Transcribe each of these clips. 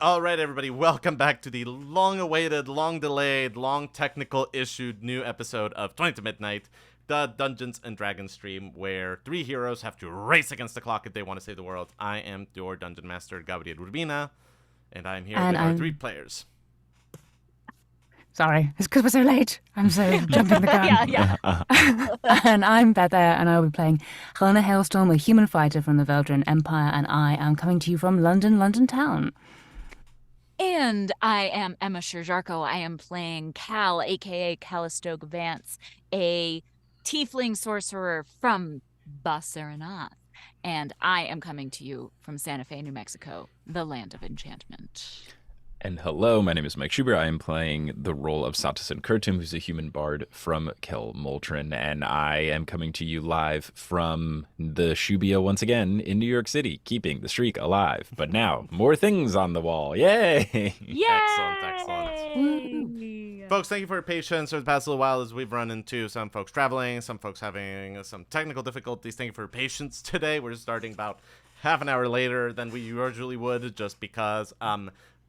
All right, everybody, welcome back to the long-awaited, long-delayed, long-technical-issued new episode of 20 to Midnight, the Dungeons & Dragons stream, where three heroes have to race against the clock if they want to save the world. I am your Dungeon Master, Gabriel Urbina, and I'm here with our three players. Sorry, it's because we're so late. I'm so jumping the gun. Yeah. And I'm Beth, and I'll be playing Helena Hailstorm, a human fighter from the Veldrin Empire, and I am coming to you from London town. And I am Emma Sherr-Ziarko. I am playing Cal, a.k.a. Calistogue Vance, a tiefling sorcerer from Bas-Saranath. And I am coming to you from Santa Fe, New Mexico, the land of enchantment. And hello, my name is Mike Schubert. I am playing the role of Satus and Kurtum, who's a human bard from Kel Moltrin, and I am coming to you live from the Shubia once again in New York City, keeping the streak alive. But now, more things on the wall. Yay! Yay! Excellent. Folks, thank you for your patience over the past little while as we've run into some folks traveling, some folks having some technical difficulties. Thank you for your patience today. We're starting about half an hour later than we usually would, just because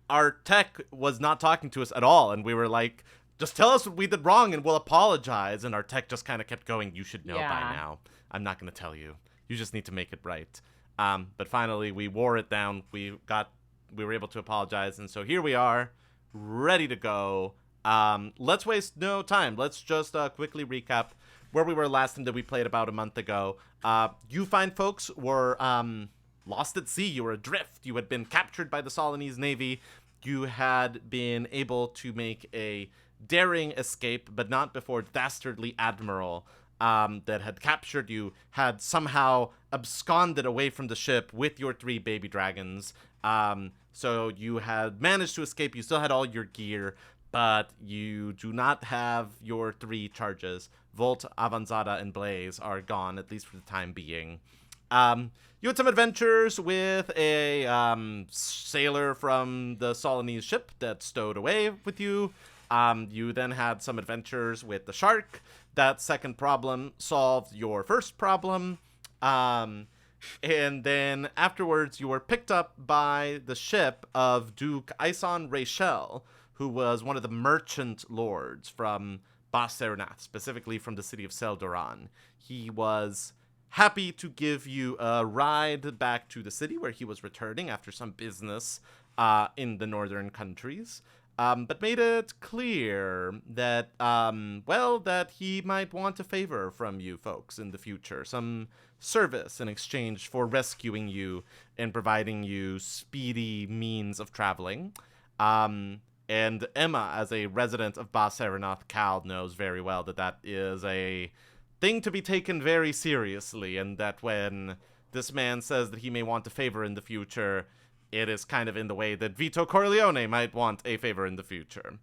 our tech was not talking to us at all, and we were like, just tell us what we did wrong and we'll apologize, and our tech just kind of kept going, you should know by now. I'm not going to tell you. You just need to make it right. But finally, we wore it down. We were able to apologize, and so here we are, ready to go. Let's waste no time. Let's just quickly recap where we were last time that we played about a month ago. You fine folks were lost at sea. You were adrift. You had been captured by the Solanese Navy. You had been able to make a daring escape, but not before dastardly admiral that had captured you had somehow absconded away from the ship with your three baby dragons. So you had managed to escape. You still had all your gear, but you do not have your three charges. Volt, Avanzada, and Blaze are gone, at least for the time being. You had some adventures with a sailor from the Solanese ship that stowed away with you. You then had some adventures with the shark. That second problem solved your first problem. And then afterwards, you were picked up by the ship of Duke Ison Rachel, who was one of the merchant lords from Bas-Saranath, specifically from the city of Seldoran. He was happy to give you a ride back to the city where he was returning after some business in the northern countries, but made it clear that, that he might want a favor from you folks in the future, some service in exchange for rescuing you and providing you speedy means of traveling. And Emma, as a resident of Bas-Saranath, Cal, knows very well that that is a thing to be taken very seriously, and that when this man says that he may want a favor in the future, it is kind of in the way that Vito Corleone might want a favor in the future.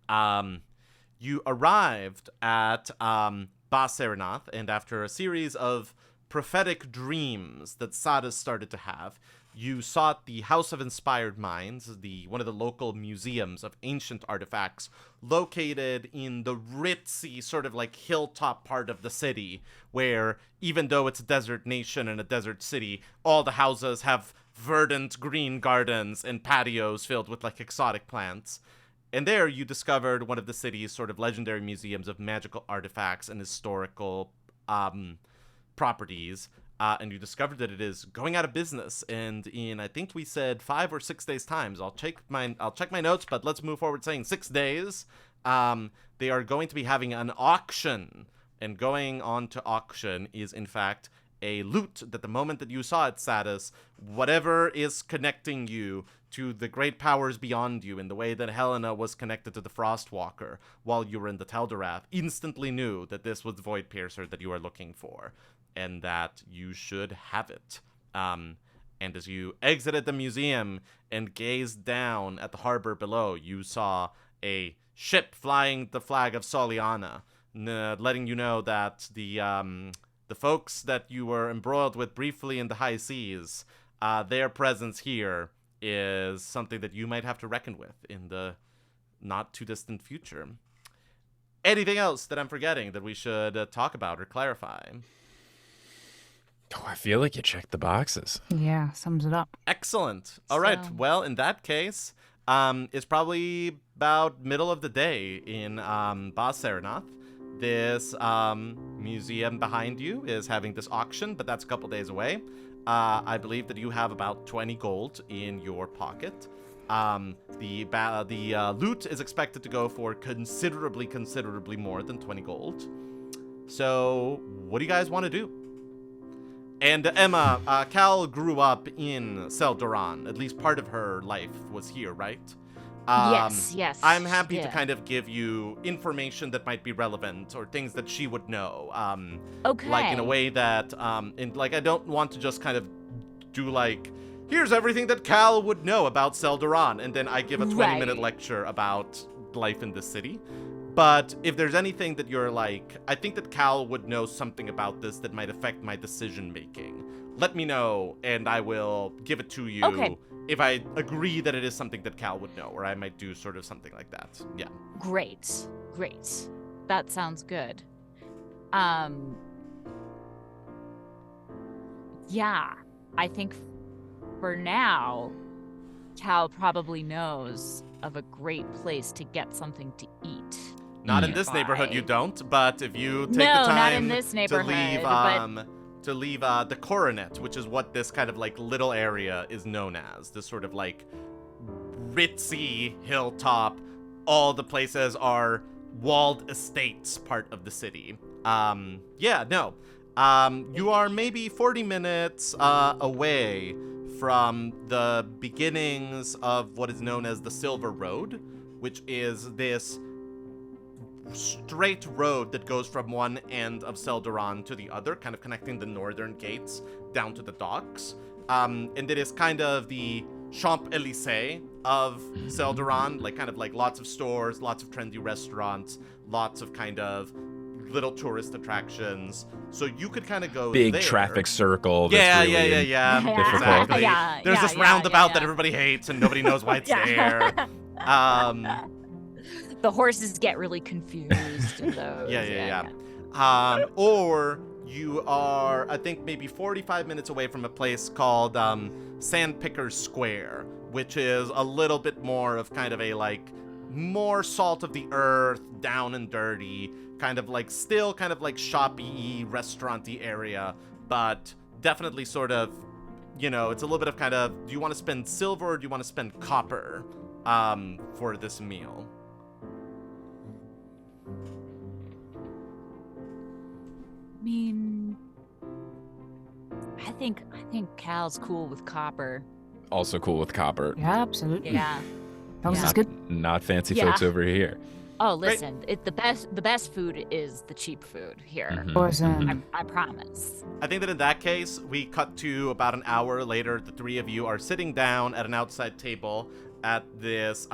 You arrived at Bas-Saranath, and after a series of prophetic dreams that Satus started to have, you sought the House of Inspired Minds, one of the local museums of ancient artifacts, located in the ritzy sort of like hilltop part of the city, where even though it's a desert nation and a desert city, all the houses have verdant green gardens and patios filled with like exotic plants. And there you discovered one of the city's sort of legendary museums of magical artifacts and historical properties. And you discovered that it is going out of business, and in, I think we said 5 or 6 days times. I'll check my notes, but let's move forward saying 6 days. They are going to be having an auction, and going on to auction is in fact a loot that the moment that you saw it, Satus, whatever is connecting you to the great powers beyond you, in the way that Helena was connected to the Frostwalker while you were in the Teldorath, instantly knew that this was the Void Piercer that you are looking for, and that you should have it. And as you exited the museum and gazed down at the harbor below, you saw a ship flying the flag of Soliana, letting you know that the folks that you were embroiled with briefly in the high seas, their presence here is something that you might have to reckon with in the not too distant future. Anything else that I'm forgetting that we should talk about or clarify? Oh, feel like you checked the boxes. Yeah, sums it up. Excellent. All right. So- Well, in that case, it's probably about middle of the day in Bas Saranath. This museum behind you is having this auction, but that's a couple days away. I believe that you have about 20 gold in your pocket. The loot is expected to go for considerably more than 20 gold. So, what do you guys want to do? And Emma, Cal grew up in Seldoran. At least part of her life was here, right? Yes. I'm happy to yeah. kind of give you information that might be relevant or things that she would know. Okay. Like in a way that, I don't want to just kind of do like, here's everything that Cal would know about Seldoran, and then I give a 20-minute Right. lecture about life in the city. But if there's anything that you're like, I think that Cal would know something about this that might affect my decision making, let me know, and I will give it to you. Okay. If I agree that it is something that Cal would know, or I might do sort of something like that. Yeah. Great. That sounds good. Yeah, I think for now, Cal probably knows of a great place to get something to eat. Not in this Nearby. neighborhood, you don't. But if you take No, the time not in this neighborhood, to leave the coronet, which is what this kind of like little area is known as, this sort of like ritzy hilltop. All the places are walled estates, part of the city. You are maybe 40 minutes away from the beginnings of what is known as the Silver Road, which is this straight road that goes from one end of Seldoran to the other, kind of connecting the northern gates down to the docks. And it is kind of the Champs-Élysées of Seldoran, kind of lots of stores, lots of trendy restaurants, lots of kind of little tourist attractions. So you could kind of go Big there. traffic circle. Yeah, That's really Yeah. Exactly. Yeah, There's yeah, this yeah, roundabout yeah. that everybody hates and nobody knows why it's Yeah. there. The horses get really confused in those. Yeah. Or you are, I think, maybe 45 minutes away from a place called Sandpickers Square, which is a little bit more of kind of a more salt of the earth, down and dirty, kind of still kind of shoppy, restaurant-y area, but definitely sort of, it's a little bit of kind of, do you want to spend silver or do you want to spend copper for this meal? I mean, I think Cal's cool with copper. also cool with copper. Yeah, absolutely. Yeah. As long as it's Not, good. not fancy Yeah. folks over here. Oh, listen, the best food is the cheap food here. Mhm, Awesome. mhm. I promise. I think that in that case, we cut to about an hour later. The three of you are sitting down at an outside table at this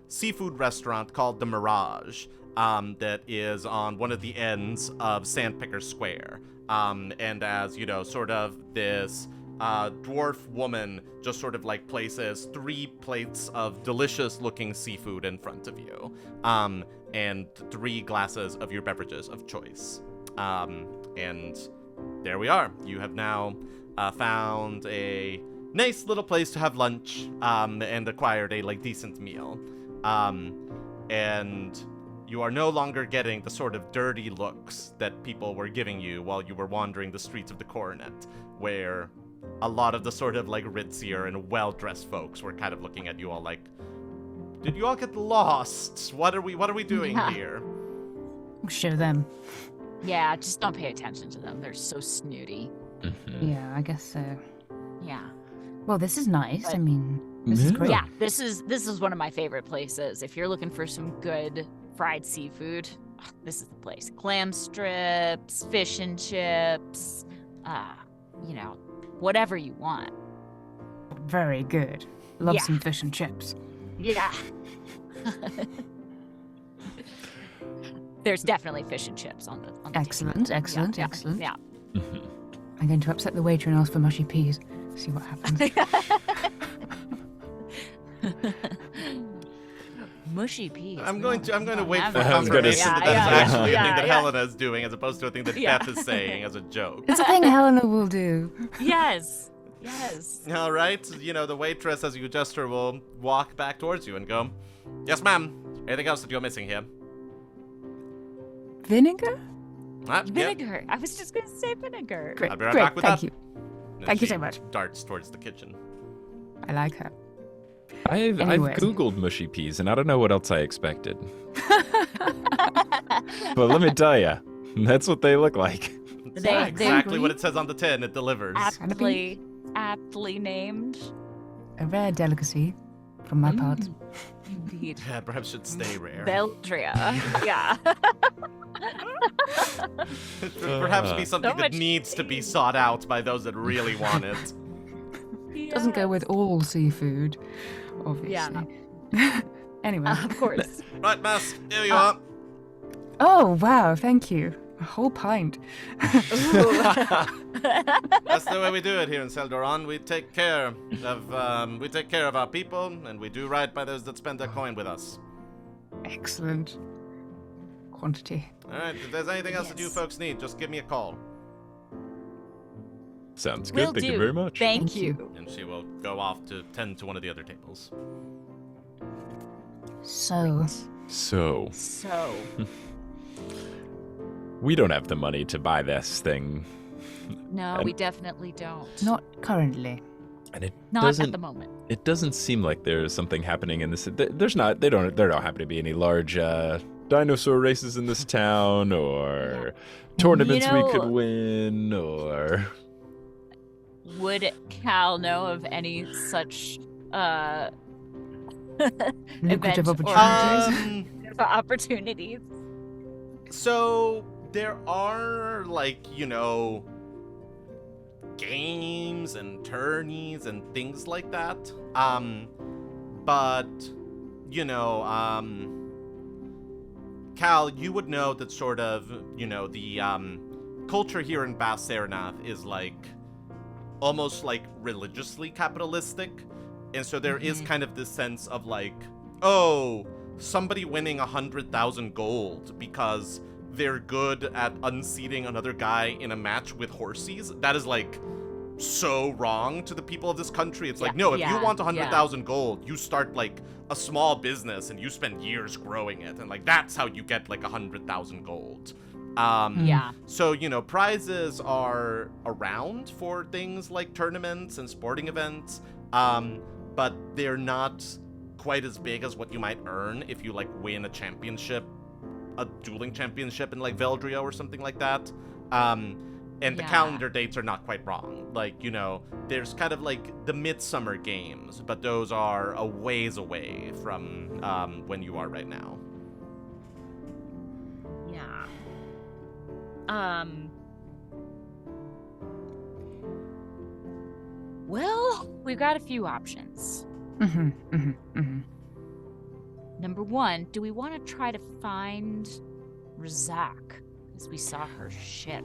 seafood restaurant called The Mirage that is on one of the ends of Sandpicker Square. And as, sort of this dwarf woman just sort of places 3 plates of delicious looking seafood in front of you, and 3 glasses of your beverages of choice. And there we are. You have now found a nice little place to have lunch, and acquired a decent meal. And you are no longer getting the sort of dirty looks that people were giving you while you were wandering the streets of the Coronet, where a lot of the sort of ritzier and well-dressed folks were kind of looking at you all like, did you all get lost? What are we doing Yeah. here? Show them. Yeah, just don't pay attention to them. They're so snooty. Mhm. Yeah, I guess so. Yeah. Well, this is nice. I But- mean, this is Yeah. great. Yeah, this is one of my favorite places. If you're looking for some good fried seafood, this is the place. Clam strips, fish and chips, whatever you want. Very good. Love Yeah. some fish and chips. Yeah. There's definitely fish and chips on the table. Excellent, excellent, Yeah, excellent. Yeah. Mhm. I'm going to upset the waiter and ask for mushy peas. See what happens. Mushy peas. I'm going to wait for I was gonna confirmation say- that that's actually a thing that yeah. Helena is doing, as opposed to a thing that Yeah. Beth is saying as a joke. It's a thing Helena will do. Yes. All right, the waitress, as you gesture, will walk back towards you and go, "Yes, ma'am. Anything else that you're missing here?" Vinegar? Yeah. Vinegar. I was just going to say vinegar. Great, I'll be right great, back with thank that. you. And Thank you she so much. Darts towards the kitchen. I like her. I've Anyways. Googled mushy peas, and I don't know what else I expected. But let me tell you, that's what they look like. They Exactly what it says on the tin. It delivers. aptly named. A rare delicacy from my parts. Indeed. Yeah, perhaps should stay rare. Beldria. Yeah. It should perhaps be something So that much needs to be sought out by those that really want it. Doesn't go with all seafood, obviously. Anyway. Of course. Right, Mass, here you are. Oh, wow, thank you. A whole pint. That's the way we do it here in Seldoran. We take care of our people, and we do right by those that spend their coin with us. Excellent quantity. All right, if there's anything else that you Yes. folks need, just give me a call. Sounds good. Will Thank do. you very much. Thank Thank you. And she will go off to tend to one of the other tables. So, So, So, we don't have the money to buy this thing, no, And- we definitely don't. not currently. and it Not doesn't. at the moment. It doesn't seem like there's something happening in this. There's not. There don't happen to be any large dinosaur races in this town, or tournaments we could know- win, or. Would Cal know of any such Lucrative event or opportunities. opportunities? So there are games and tourneys and things like that. But Cal, you would know that sort of, the culture here in Bas Sarnath is almost religiously capitalistic. And so there is kind of this sense of somebody winning 100,000 gold because they're good at unseating another guy in a match with horses. That is so wrong to the people of this country. It's no, if you want 100,000 gold, you start a small business and you spend years growing it, and that's how you get 100,000 gold. Yeah. So, prizes are around for things like tournaments and sporting events, but they're not quite as big as what you might earn if you win a championship, a dueling championship in Veldria or something like that. And the calendar dates are not quite wrong. There's kind of the Midsummer Games, but those are a ways away from when you are right now. Yeah. Well, we've got a few options. Number one, do we want to try to find Razak? Because we saw her ship.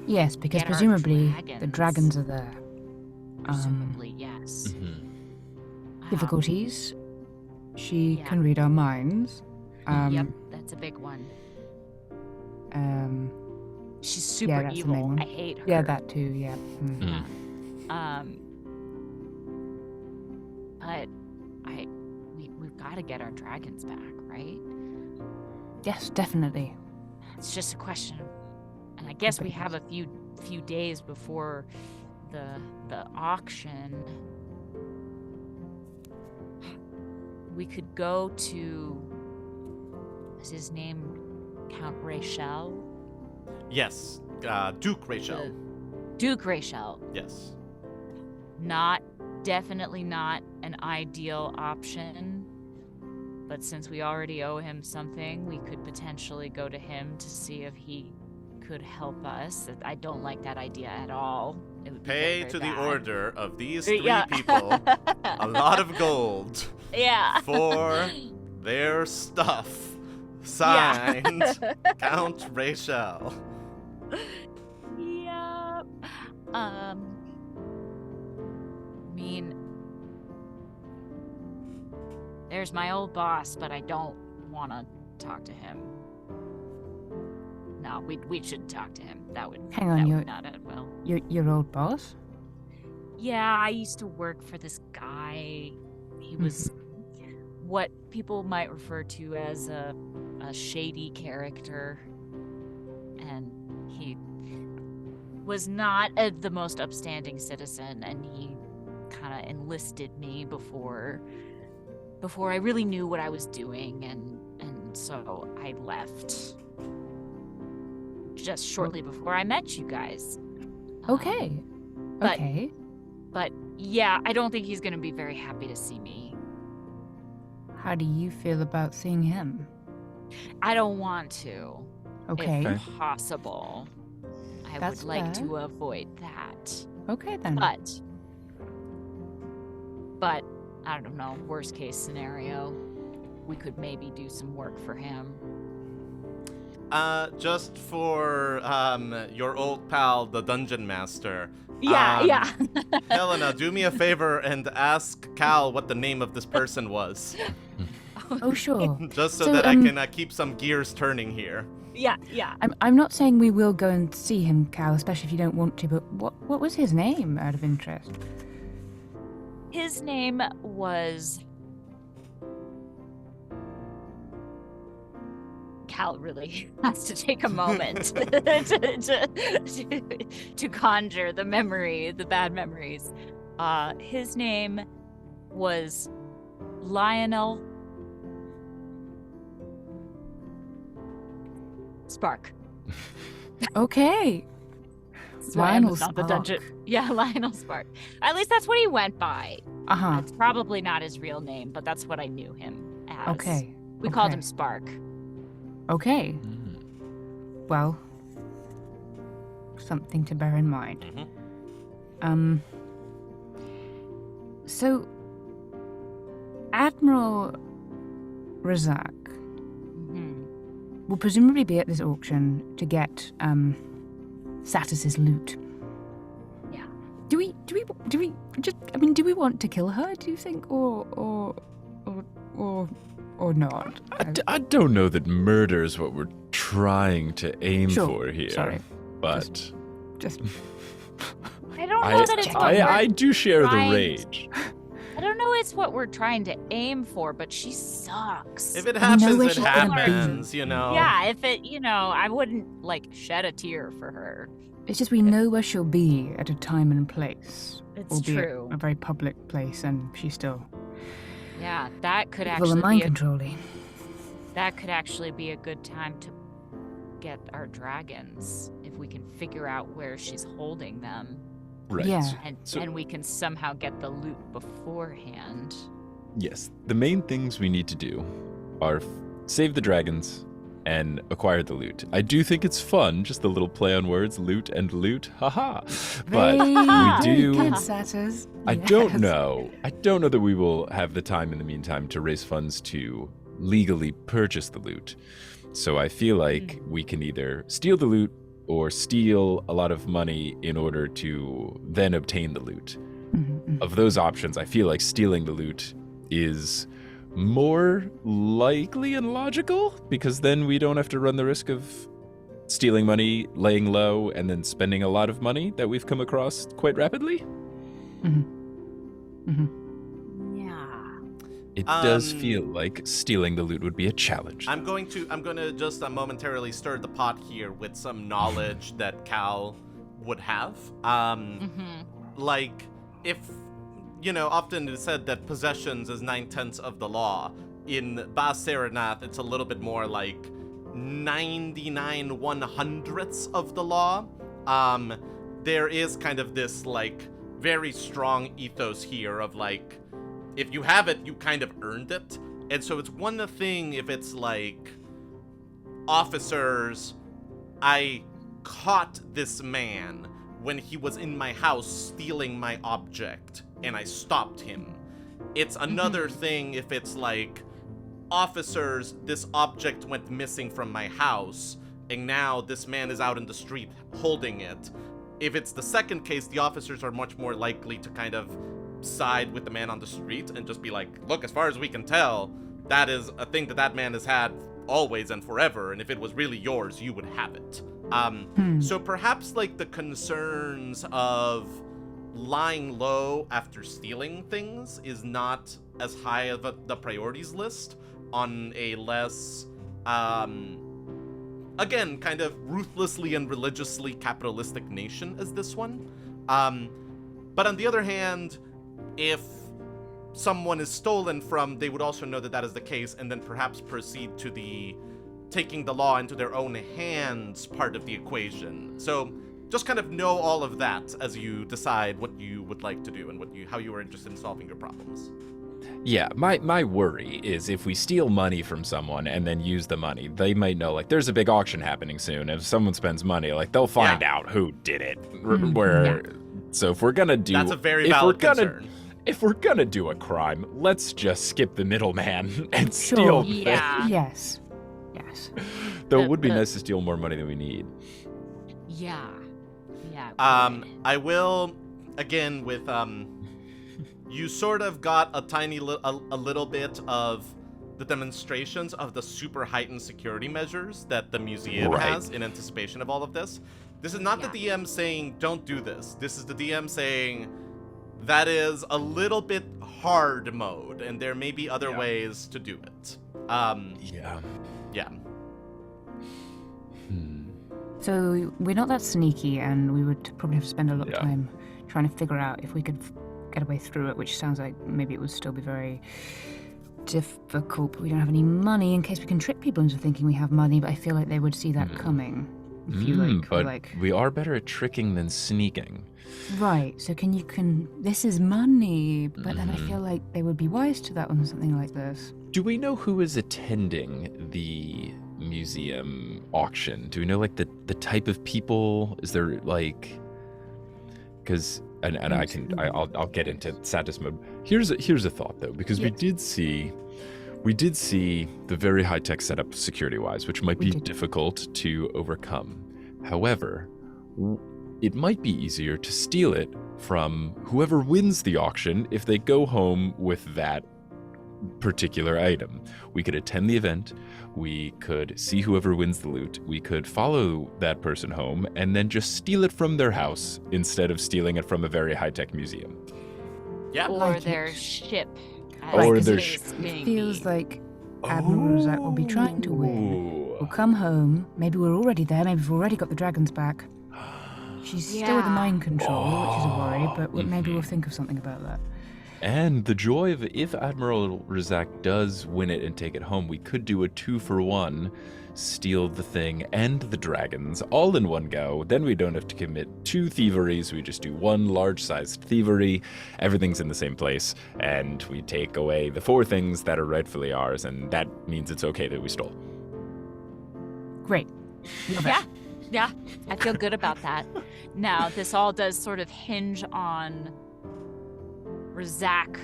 Yes, because Get our presumably the dragons. dragons are there. Presumably, yes. Difficulties. She Yeah. can read our minds. Yep, that's a big one. She's super that's the main evil. one. I hate her. Yeah, that too, yeah. Yeah. But we've got to get our dragons back, right? Yes, definitely. It's just a question of, and I guess we have a few days before the auction. We could go to, is his name Count Rachel? Yes, Duke Rachel. Duke Rachel. Yes. Definitely not an ideal option. But since we already owe him something, we could potentially go to him to see if he could help us. I don't like that idea at all. It would be Pay very, to very the bad. order of these three Yeah. people a lot of gold Yeah. for their stuff. Signed, Count Rachel. Yep. I mean, there's my old boss, but I don't want to talk to him. No, we shouldn't talk to him. That would not end well. Your old boss? Yeah, I used to work for this guy. He was what people might refer to as a shady character, and he was not the most upstanding citizen, and he kind of enlisted me before I really knew what I was doing, and so I left just shortly before I met you guys. Okay. But yeah, I don't think he's going to be very happy to see me. How do you feel about seeing him? I don't want to. Okay. If possible. I That's would like fair. to avoid that. Okay then. But I don't know, worst case scenario, we could maybe do some work for him. Just for your old pal, the dungeon master. Yeah. Helena, do me a favor and ask Cal what the name of this person was. Oh sure. Just so that I can keep some gears turning here. Yeah. I'm not saying we will go and see him, Cal, especially if you don't want to, but what was his name out of interest? His name was... Cal really has to take a moment to conjure the bad memories. His name was Lionel Spark. Okay. Lionel Spark. the dungeon. Yeah, Lionel Spark. At least that's what he went by. Uh-huh. It's probably not his real name, but that's what I knew him as. Okay. We called him Spark. Okay. Well, something to bear in mind. So, Admiral Razak will presumably be at this auction to get Satus's loot. Yeah. Do we just? I mean, do we want to kill her? Do you think, or not? I don't know that murder is what we're trying to aim for here. Sorry. But just I don't know that it's what I do share the trying- rage. I don't know it's what we're trying to aim for, but she sucks. If it know happens, where it she's gonna happens, you know. Yeah, if it, I wouldn't, shed a tear for her. It's just we know where she'll be at a time and place. It's albeit true. a very public place, and she's still Yeah, that could evil actually and mind be controlling. that could actually be a good time to get our dragons if we can figure out where she's holding them. Right. Yeah. And we can somehow get the loot beforehand. Yes. The main things we need to do are save the dragons and acquire the loot. I do think it's fun, just a little play on words, loot and loot. Haha. But we do. Good, Satus. I don't know that we will have the time in the meantime to raise funds to legally purchase the loot. So I feel like we can either steal the loot or steal a lot of money in order to then obtain the loot. Of those options, I feel like stealing the loot is more likely and logical, because then we don't have to run the risk of stealing money, laying low, and then spending a lot of money that we've come across quite rapidly. Yeah. It does feel like stealing the loot would be a challenge. I'm going to just momentarily stir the pot here with some knowledge that Cal would have. Like, if, often it is said that possessions is 9/10 of the law. In Bas Seranath, it's a little bit more like 99 100ths of the law. There is kind of this, very strong ethos here of, if you have it, you kind of earned it. And so it's one thing if it's officers, I caught this man when he was in my house stealing my object and I stopped him. It's another thing if it's officers, this object went missing from my house and now this man is out in the street holding it. If it's the second case, the officers are much more likely to kind of side with the man on the street and just be like, look, as far as we can tell, that is a thing that man has had always and forever, and if it was really yours, you would have it. So perhaps like the concerns of lying low after stealing things is not as high of the priorities list on a less, again, kind of ruthlessly and religiously capitalistic nation as this one. But on the other hand, if someone is stolen from, they would also know that is the case, and then perhaps proceed to the taking the law into their own hands part of the equation. So just kind of know all of that as you decide what you would like to do and how you are interested in solving your problems. Yeah, my worry is if we steal money from someone and then use the money, they might know, like, there's a big auction happening soon, and if someone spends money, like, they'll find out who did it. So if we're gonna do... That's a very valid concern. If we're gonna do a crime, let's just skip the middleman and steal things. Yes. Though it would be nice to steal more money than we need. Yeah. I will, again, with, you sort of got a tiny a little bit of the demonstrations of the super heightened security measures that the museum has in anticipation of all of this. This is not the DM saying, don't do this. This is the DM saying, that is a little bit hard mode, and there may be other ways to do it. Yeah. So we're not that sneaky, and we would probably have to spend a lot of time trying to figure out if we could get a way through it, which sounds like maybe it would still be very difficult, but we don't have any money in case we can trick people into thinking we have money, but I feel like they would see that coming. But we are better at tricking than sneaking. Right, so this is money, but then I feel like they would be wise to that on something like this. Do we know who is attending the museum auction? Do we know, like, the type of people? Is there, like, because I'll get into Satus mode. Here's a thought, though, because we did see the very high tech setup security wise, which might be difficult to overcome. However, it might be easier to steal it from whoever wins the auction if they go home with that particular item. We could attend the event, we could see whoever wins the loot, we could follow that person home, and then just steal it from their house instead of stealing it from a very high-tech museum. Yeah. Or their ship. Or their ship. It feels like Admiral Razak will be trying to win. We'll come home, maybe we're already there, maybe we've already got the dragons back. She's still with the mind control, which is a worry, but maybe we'll think of something about that. And the joy of if Admiral Razak does win it and take it home, we could do a 2-for-1, steal the thing and the dragons all in one go. Then we don't have to commit 2 thieveries. We just do 1 large-sized thievery. Everything's in the same place, and we take away the 4 things that are rightfully ours, and that means it's okay that we stole. Great. Yeah, I feel good about that. Now, this all does sort of hinge on Razak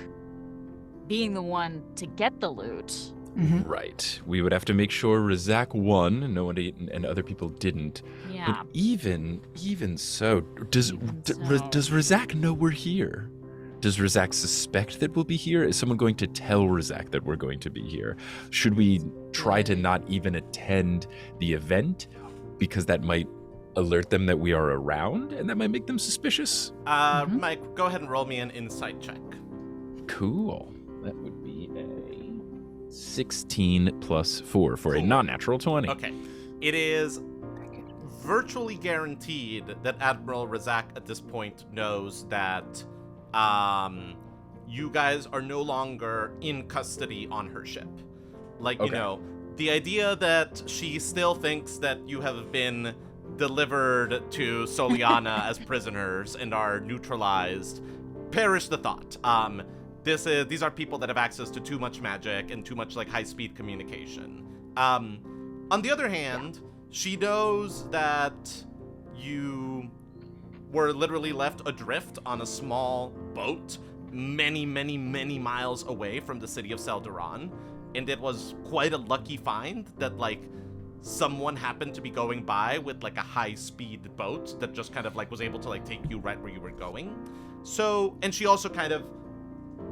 being the one to get the loot. Right. We would have to make sure Razak won, and other people didn't. Yeah. But even so, does Razak know we're here? Does Razak suspect that we'll be here? Is someone going to tell Razak that we're going to be here? Should we try to not even attend the event? Because that might alert them that we are around, and that might make them suspicious. Mike, go ahead and roll me an insight check. Cool. That would be a 16 plus 4 for a non-natural 20. Okay. It is virtually guaranteed that Admiral Razak at this point knows that you guys are no longer in custody on her ship. Like, you know, the idea that she still thinks that you have been delivered to Soliana as prisoners and are neutralized, perish the thought. These are people that have access to too much magic and too much, like, high-speed communication. On the other hand, she knows that you were literally left adrift on a small boat many, many, many miles away from the city of Selderon. And it was quite a lucky find that, like, someone happened to be going by with, like, a high-speed boat that just kind of, like, was able to, like, take you right where you were going. So, and she also kind of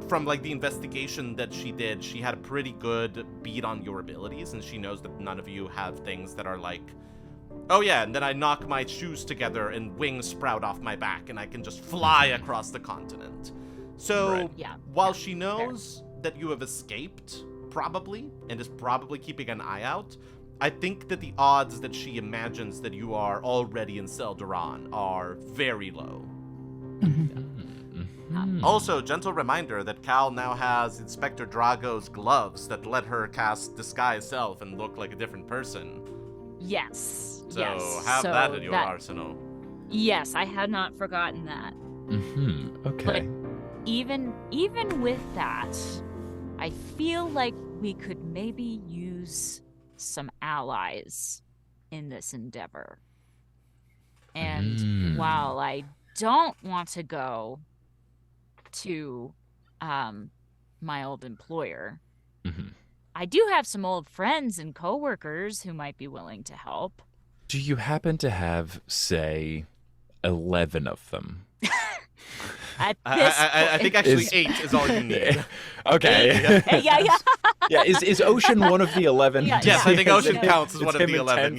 from like the investigation that she did, she had a pretty good beat on your abilities, and she knows that none of you have things that are like, oh yeah, and then I knock my shoes together and wings sprout off my back and I can just fly across the continent. So while she knows that you have escaped, probably, and is probably keeping an eye out, I think that the odds that she imagines that you are already in Seldoran are very low. Also, gentle reminder that Cal now has Inspector Drago's gloves that let her cast Disguise Self and look like a different person. Yes. So have that in your arsenal. Yes, I had not forgotten that. Okay. But even with that, I feel like we could maybe use some allies in this endeavor. And while I don't want to go to my old employer, I do have some old friends and coworkers who might be willing to help. Do you happen to have, say, 11 of them? I think actually 8 is all you need. Okay. Yeah, is Ocean one of the 11? Yes, I think Ocean counts as one of the 11.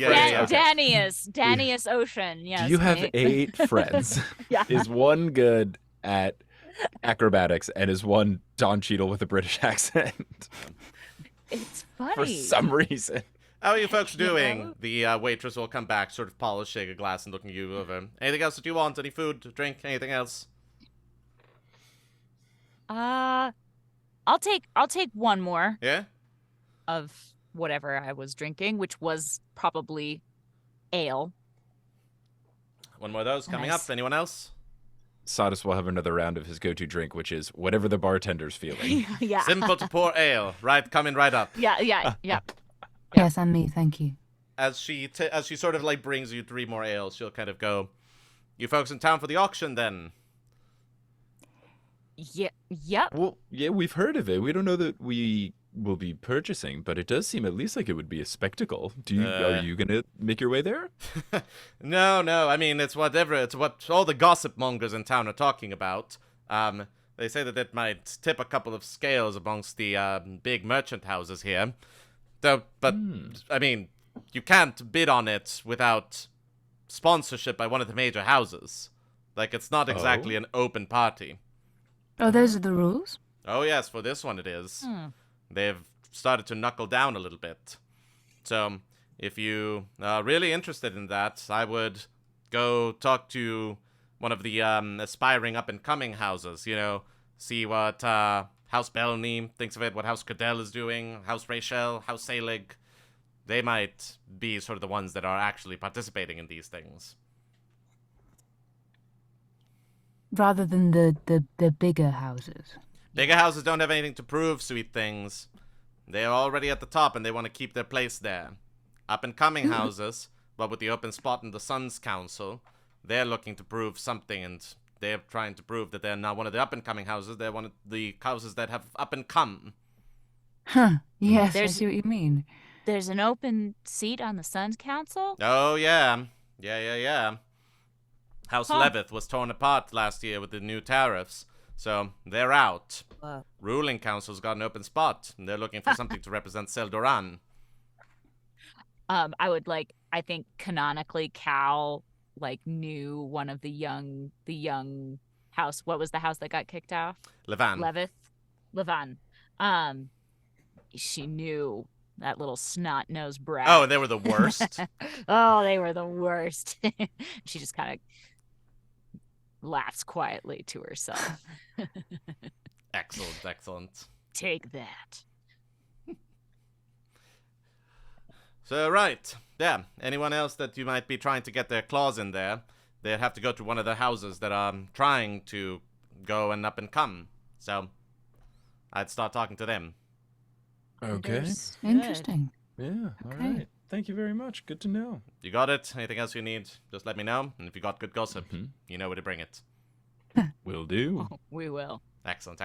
Danny is Ocean, yes. Do you have 8 friends? Is one good at acrobatics and is one Don Cheadle with a British accent? It's funny. For some reason. How are you folks doing? The waitress will come back, sort of polishing a glass and looking you over. Anything else that you want? Any food, drink, anything else? I'll take one more. Yeah? Of whatever I was drinking, which was probably ale. One more of those coming up. Anyone else? Satus will have another round of his go-to drink, which is whatever the bartender's feeling. Simple to pour ale. Right, coming right up. Yeah. Yes, and me, thank you. As she sort of like brings you 3 more ales, she'll kind of go, "You folks in town for the auction then?" Yeah. Yep. Well, yeah, we've heard of it. We don't know that we will be purchasing, but it does seem at least like it would be a spectacle. Are you gonna make your way there? No. I mean, it's whatever. It's what all the gossip mongers in town are talking about. They say that it might tip a couple of scales amongst the big merchant houses here. But I mean, you can't bid on it without sponsorship by one of the major houses. Like, it's not exactly an open party. Oh, those are the rules? Oh, yes, for this one it is. They've started to knuckle down a little bit. So, if you are really interested in that, I would go talk to one of the aspiring up-and-coming houses, see what House Belny thinks of it, what House Cadell is doing, House Rachel, House Salig. They might be sort of the ones that are actually participating in these things. Rather than the bigger houses. Bigger houses don't have anything to prove, sweet things. They're already at the top and they want to keep their place there. Up-and-coming houses, but with the open spot in the Sun's Council, they're looking to prove something, and they're trying to prove that they're not one of the up-and-coming houses, they're one of the houses that have up-and-come. Huh, yes, I see what you mean. There's an open seat on the Sun's Council? Oh, yeah. Yeah. House Levith was torn apart last year with the new tariffs, so they're out. Ruling Council's got an open spot, and they're looking for something to represent Seldoran. I think canonically Cal, knew one of the young house. What was the house that got kicked off? Levan. She knew that little snot-nosed brat. Oh, they were the worst? Oh, they were the worst. She just kind of laughs quietly to herself. Excellent. Take that. So, right. Yeah, anyone else that you might be trying to get their claws in there, they'd have to go to one of the houses that are trying to go and up and come. So, I'd start talking to them. Okay. Interesting. Yeah, all right. Thank you very much. Good to know. You got it? Anything else you need, just let me know. And if you got good gossip, you know where to bring it. Will do. Oh, we will. Excellent.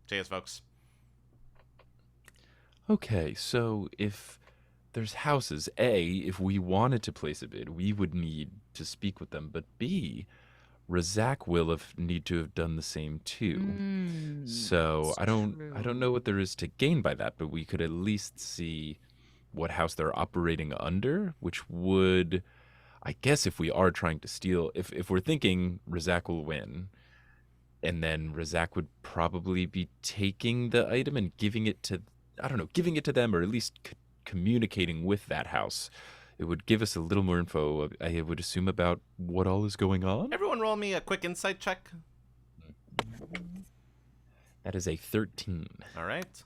Cheers, folks. Okay, so if there's houses, A, if we wanted to place a bid, we would need to speak with them. But B, Razak will need to have done the same too. So I don't know what there is to gain by that, but we could at least see what house they're operating under, which would, I guess, if we are trying to steal, if we're thinking Razak will win, and then Razak would probably be taking the item and giving it to, I don't know, giving it to them, or at least communicating with that house. It would give us a little more info, I would assume, about what all is going on. Everyone roll me a quick insight check. That is a 13. All right.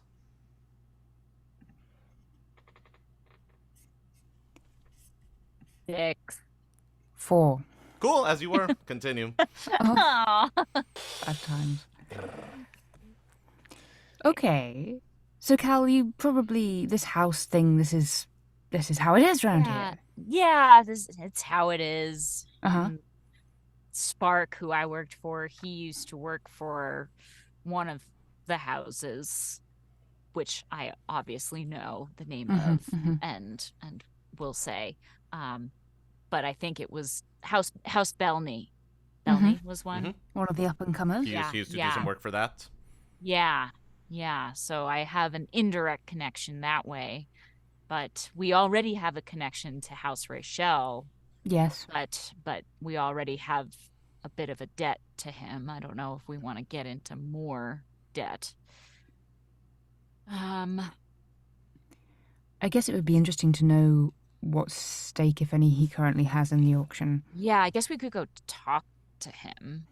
Six. 4. Cool, as you were. Continue. Aw. 5 times. Okay. So Cal, you probably, this house thing, this is how it is around here. Yeah, it's how it is. Uh-huh. Spark, who I worked for, he used to work for one of the houses, which I obviously know the name of and will say. But I think it was House Belny. Belny was one. One of the up-and-comers. He used to do some work for that. Yeah. So I have an indirect connection that way. But we already have a connection to House Rachel. Yes. But we already have a bit of a debt to him. I don't know if we want to get into more debt. I guess it would be interesting to know what stake, if any, he currently has in the auction. Yeah, I guess we could go talk to him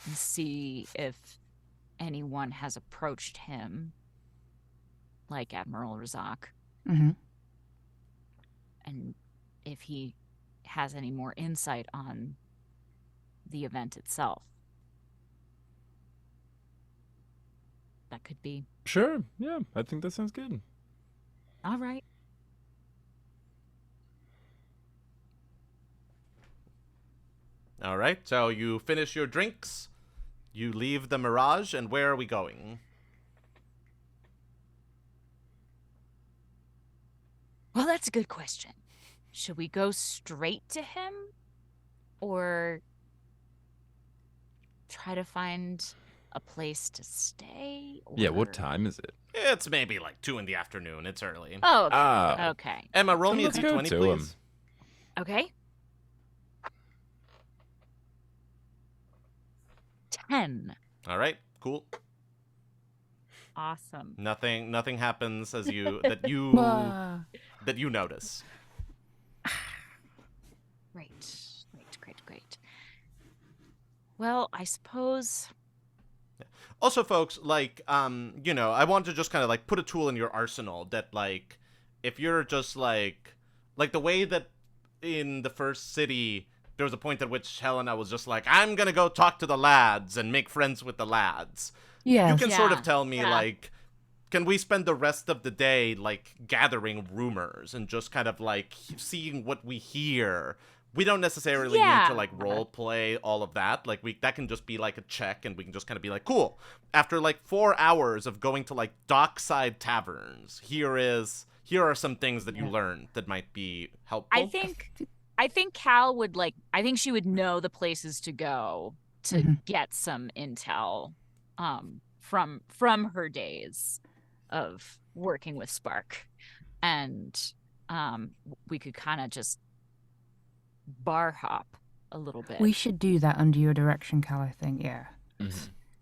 and see if anyone has approached him, like Admiral Razak. And if he has any more insight on the event itself. That could be. Sure, yeah, I think that sounds good. All right. All right, so you finish your drinks, you leave the Mirage, and where are we going? Well, that's a good question. Should we go straight to him? Or try to find a place to stay? Or... Yeah, what time is it? It's maybe like 2 in the afternoon. It's early. Oh, okay. Okay. Emma, roll me a let's go d20, to please. Okay. 10. All right, cool. Awesome. Nothing happens as you that you notice. Great. Well, I suppose. Also, folks, like, I want to just kind of like put a tool in your arsenal that, like, if you're just like the way that in the first city, there was a point at which Helena was just like, I'm gonna go talk to the lads and make friends with the lads. Yeah. You can sort of tell me, like, can we spend the rest of the day, like, gathering rumors and just kind of, like, seeing what we hear? We don't necessarily need to, like, role play all of that. Like, that can just be, like, a check, and we can just kind of be like, cool. After, like, 4 hours of going to, like, dockside taverns, here are some things that you learned that might be helpful. I think Cal would, like, I think she would know the places to go to get some intel from her days of working with Spark. And we could kind of just bar hop a little bit. We should do that under your direction, Cal, I think, yeah.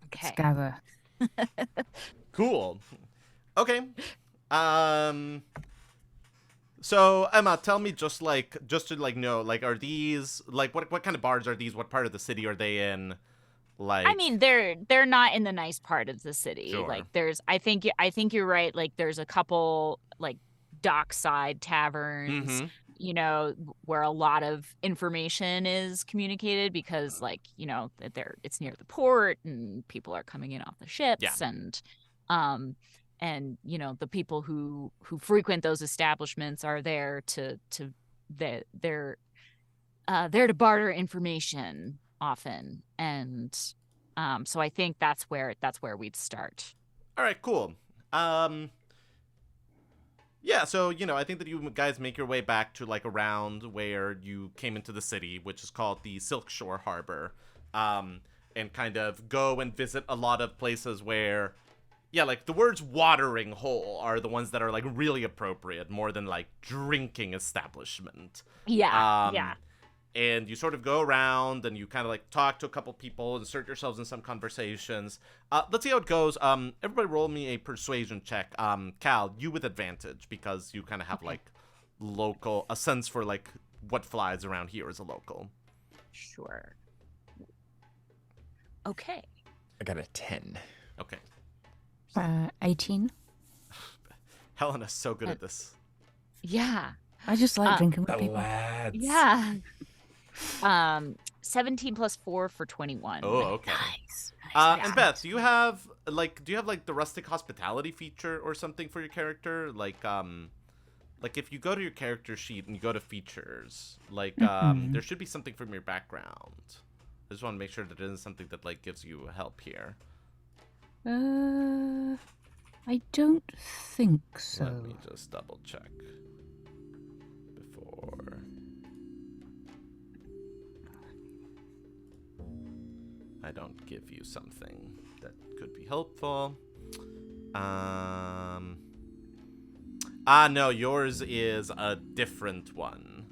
Okay. Gather. Cool. Okay. So Emma, tell me just to know, like, are these, like, what kind of bars are these? What part of the city are they in? Like, I mean, they're not in the nice part of the city. Sure. Like, I think you're right. Like, there's a couple, like, dockside taverns, where a lot of information is communicated because, like, it's near the port and people are coming in off the ships and the people who frequent those establishments are there they're there to barter information often, and so I think that's where we'd start. All right, cool. Yeah, so, I think that you guys make your way back to, like, around where you came into the city, which is called the Silk Shore Harbor. and kind of go and visit a lot of places where, yeah, like the words watering hole are the ones that are like really appropriate more than like drinking establishment. Yeah. And you sort of go around and you kind of like talk to a couple people, insert yourselves in some conversations. Let's see how it goes. Everybody roll me a persuasion check. Cal, you with advantage because you kind of have like a sense for like what flies around here as a local. Sure. Okay. I got a 10. Okay. 18. Helena's so good at this. Yeah. I just like drinking with The people. lads. Yeah. 17 plus 4 for 21. Oh, okay. Nice. And Beth, do you have like the rustic hospitality feature or something for your character? Like if you go to your character sheet and you go to features, like there should be something from your background. I just want to make sure that it isn't something that like gives you help here. I don't think so. Let me just double check before. I don't give you something that could be helpful. No, yours is a different one.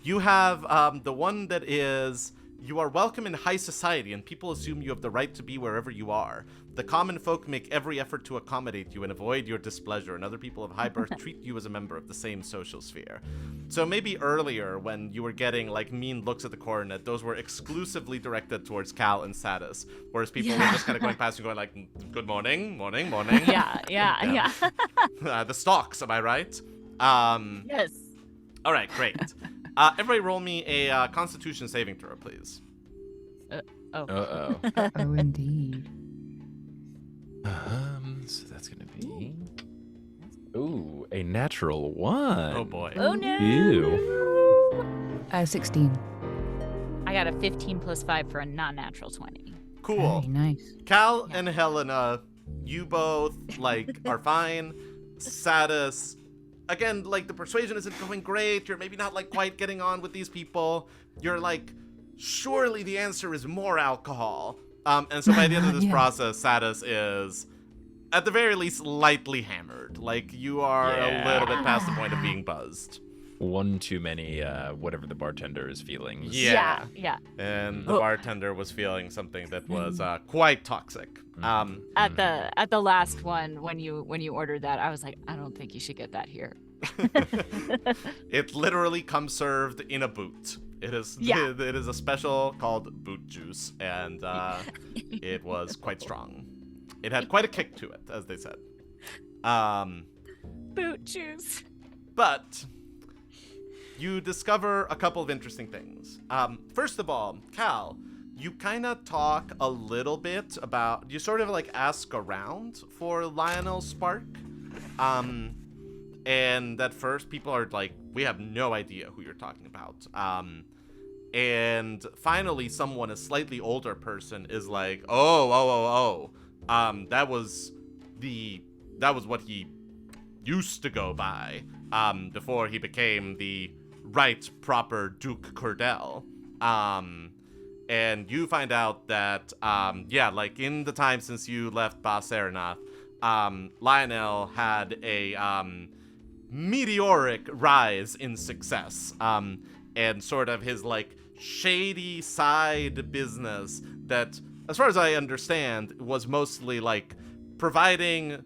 You have the one that is, you are welcome in high society and people assume you have the right to be wherever you are. The common folk make every effort to accommodate you and avoid your displeasure, and other people of high birth treat you as a member of the same social sphere. So maybe earlier when you were getting like mean looks at the coronet, those were exclusively directed towards Cal and Satus, whereas people were just kind of going past and going like, good morning, morning. Yeah. The stocks, am I right? Yes. All right, great. Everybody roll me a Constitution saving throw, please. Uh-oh. Oh, indeed. So that's gonna be a natural 1. Oh boy. Oh no. Ew. 16. I got a 15 plus 5 for a non-natural 20. Cool. Very nice. Cal and Helena, you both like are fine. Satus, again, like the persuasion isn't going great. You're maybe not like quite getting on with these people. You're like, surely the answer is more alcohol. And so by the end of this process, Satus is, at the very least, lightly hammered. Like, you are a little bit past the point of being buzzed. One too many, whatever the bartender is feeling. Yeah. And the Oh. bartender was feeling something that was quite toxic. At the last one, when you ordered that, I was like, I don't think you should get that here. It literally comes served in a boot. It is it is a special called boot juice, and it was quite strong. It had quite a kick to it, as they said. Boot juice. But you discover a couple of interesting things. First of all, Cal, you kind of talk a little bit about, you sort of like ask around for Lionel Spark. And at first people are like, we have no idea who you're talking about. And finally someone, a slightly older person, is like, that was what he used to go by, before he became the right proper Duke Cordell. And you find out that, like in the time since you left Bas-Saranath, Lionel had a meteoric rise in success, and sort of his like shady side business that, as far as I understand, was mostly like providing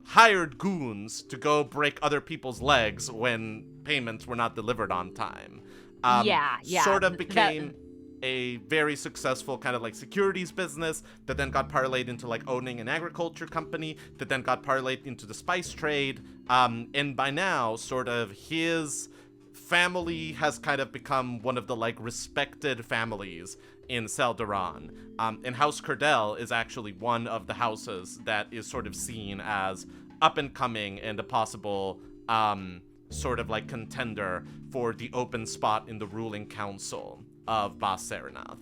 hired goons to go break other people's legs when payments were not delivered on time. Sort of became a very successful kind of like securities business that then got parlayed into like owning an agriculture company that then got parlayed into the spice trade. And by now, sort of his family has kind of become one of the like respected families in Selderon. And House Cordell is actually one of the houses that is sort of seen as up and coming and a possible sort of like contender for the open spot in the ruling council of Bas-Saranath.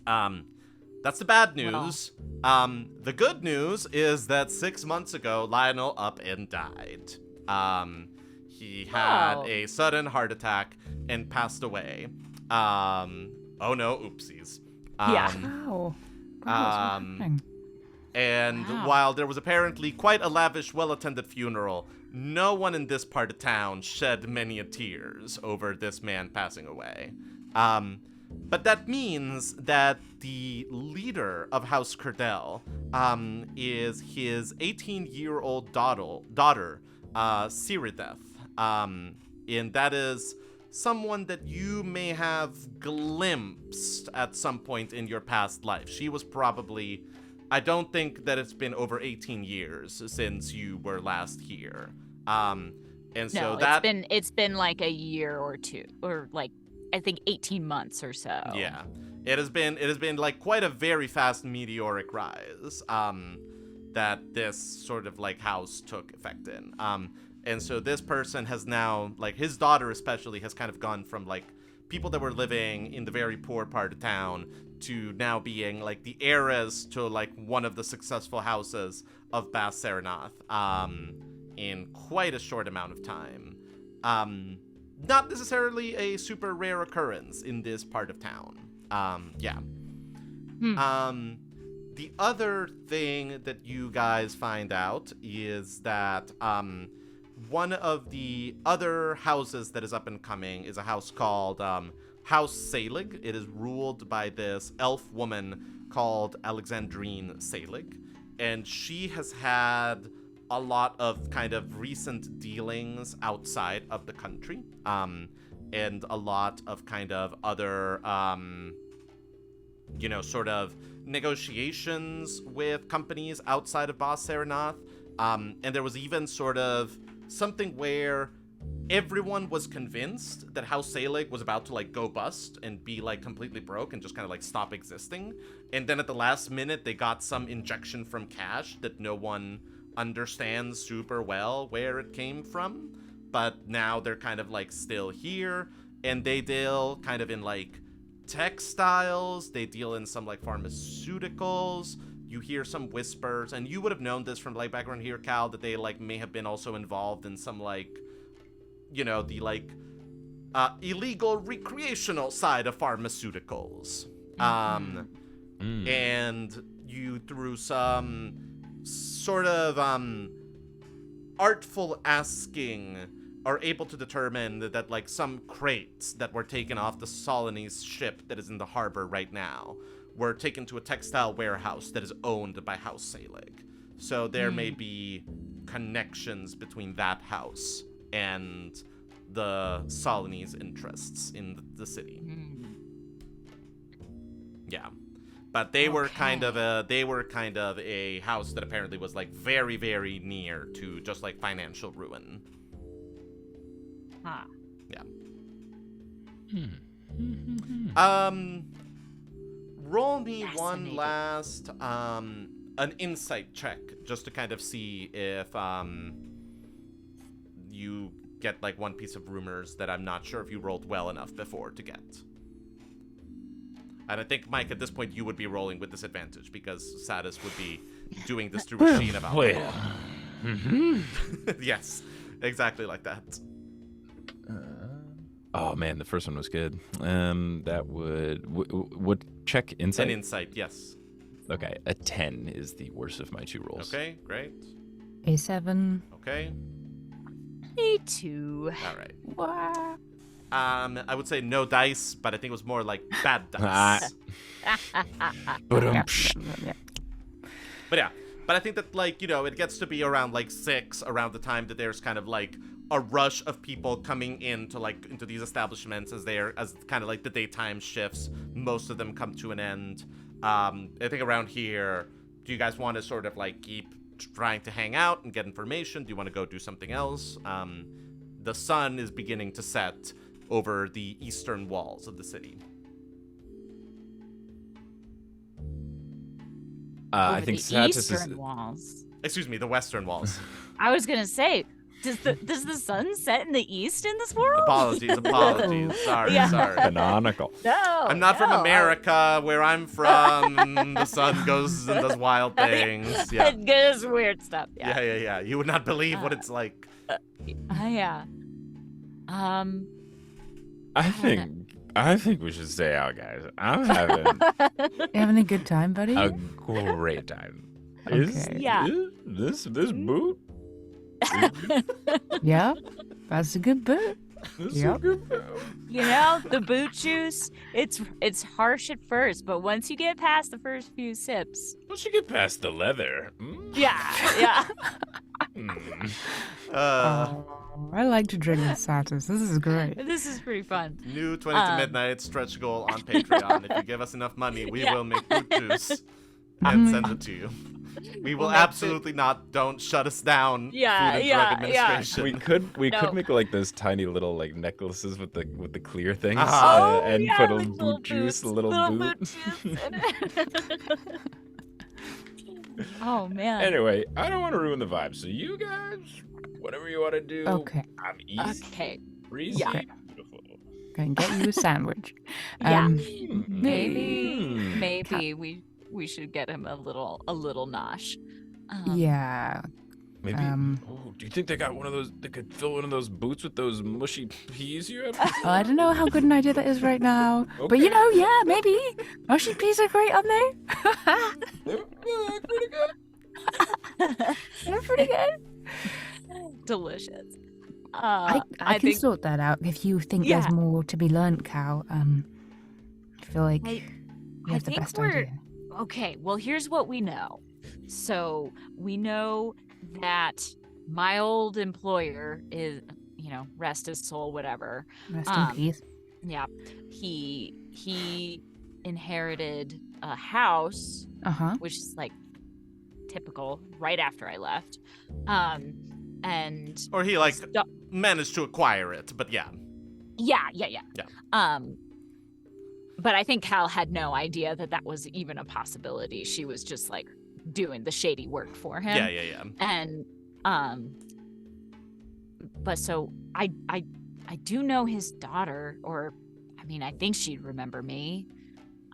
That's the bad news. The good news is that 6 months ago, Lionel up and died. He had a sudden heart attack and passed away. Oh no, oopsies. Wow. And while there was apparently quite a lavish, well-attended funeral, no one in this part of town shed many tears over this man passing away. But that means that the leader of House Curdell is his 18-year-old daughter, Sirideth. And that is someone that you may have glimpsed at some point in your past life. She was probably... I don't think that it's been over 18 years since you were last here. And so it's been like a year or two, or like I think 18 months or so. Yeah. It has been like quite a very fast meteoric rise that this sort of like house took effect in. And so this person has now, like his daughter especially, has kind of gone from like people that were living in the very poor part of town to now being like the heiress to like one of the successful houses of Bath Saranath in quite a short amount of time. Not necessarily a super rare occurrence in this part of town. The other thing that you guys find out is that one of the other houses that is up and coming is a house called House Selig. It is ruled by this elf woman called Alexandrine Selig, and she has had a lot of kind of recent dealings outside of the country, and a lot of kind of other, sort of negotiations with companies outside of Bas Saranath, and there was even sort of something where everyone was convinced that House Selig was about to like go bust and be like completely broke and just kind of like stop existing. And then at the last minute, they got some injection from cash that no one understands super well where it came from. But now they're kind of like still here, and they deal kind of in like textiles. They deal in some like pharmaceuticals. You hear some whispers, and you would have known this from like background here, Cal, that they like may have been also involved in some like, the like illegal recreational side of pharmaceuticals. And you, through some sort of artful asking, are able to determine that like some crates that were taken off the Solanese ship that is in the harbor right now were taken to a textile warehouse that is owned by House Selig. So there may be connections between that house and the Solanese interests in the city. Yeah. But they were kind of a house that apparently was like very, very near to just like financial ruin. Huh. Yeah. Roll me one last an insight check just to kind of see if you get like one piece of rumors that I'm not sure if you rolled well enough before to get. And I think, Mike, at this point you would be rolling with disadvantage because Satus would be doing this through a sheen of alcohol. Yes, exactly like that. Oh man, the first one was good. That would check insight. An insight, yes. Okay, a 10 is the worst of my two rolls. Okay, great. A 7. Okay. Me too. All right. What? I would say no dice, but I think it was more like bad dice. But I think that like, it gets to be around like 6 around the time that there's kind of like a rush of people coming into these establishments as kind of like the daytime shifts. Most of them come to an end. I think around here, do you guys want to sort of like keep trying to hang out and get information? Do you want to go do something else? The sun is beginning to set over the eastern walls of the city. I think the Satus eastern walls. Excuse me, the western walls. I was gonna say, does the sun set in the east in this world? Apologies. Sorry. Canonical. No, I'm not from America, where I'm from. The sun goes and does wild things. Yeah. It does weird stuff. Yeah. Yeah. You would not believe what it's like. Yeah. I think we should stay out, guys. I'm having You having a good time, buddy? a great time. Okay. Yeah. This boot? Yeah, that's a good boot. This Yep. a good boot. You know, the boot juice, it's harsh at first, but once you get past the first few sips. Once you get past the leather. Yeah. I like to drink with Satus. This is great. This is pretty fun. New 20 to midnight stretch goal on Patreon. If you give us enough money, we will make boot juice and send it to you. We will absolutely not. Don't shut us down. Yeah, Food and yeah, Drug Administration. We No. could make like those tiny little like necklaces with the clear things Oh, and yeah, put a like little boot juice, boots, a little boot. juice in it. Oh man. Anyway, I don't want to ruin the vibe, so you guys, whatever you want to do, Okay. I'm easy, Okay. breezy, Yeah. beautiful. Can get you a sandwich. Yeah. Mm-hmm. Maybe we should get him a little nosh. Yeah. Maybe. Um, Do you think they got one of those? They could fill one of those boots with those mushy peas you have? I don't know how good an idea that is right now. But Okay. you know, yeah, maybe. Mushy peas are great, aren't they? They're pretty good. They're pretty good. Delicious. I can think sort that out if you think Yeah. there's more to be learned, Cal. I feel like you I have the think best we're idea. okay. Well, here's what we know. So we know that my old employer is, rest his soul, whatever. Rest in peace. Yeah, he inherited a house, Uh-huh. which is like typical right after I left. And Or he managed to acquire it, but yeah. yeah. Yeah. But I think Cal had no idea that was even a possibility. She was just like doing the shady work for him. Yeah. And but so I do know his daughter, or I mean I think she'd remember me.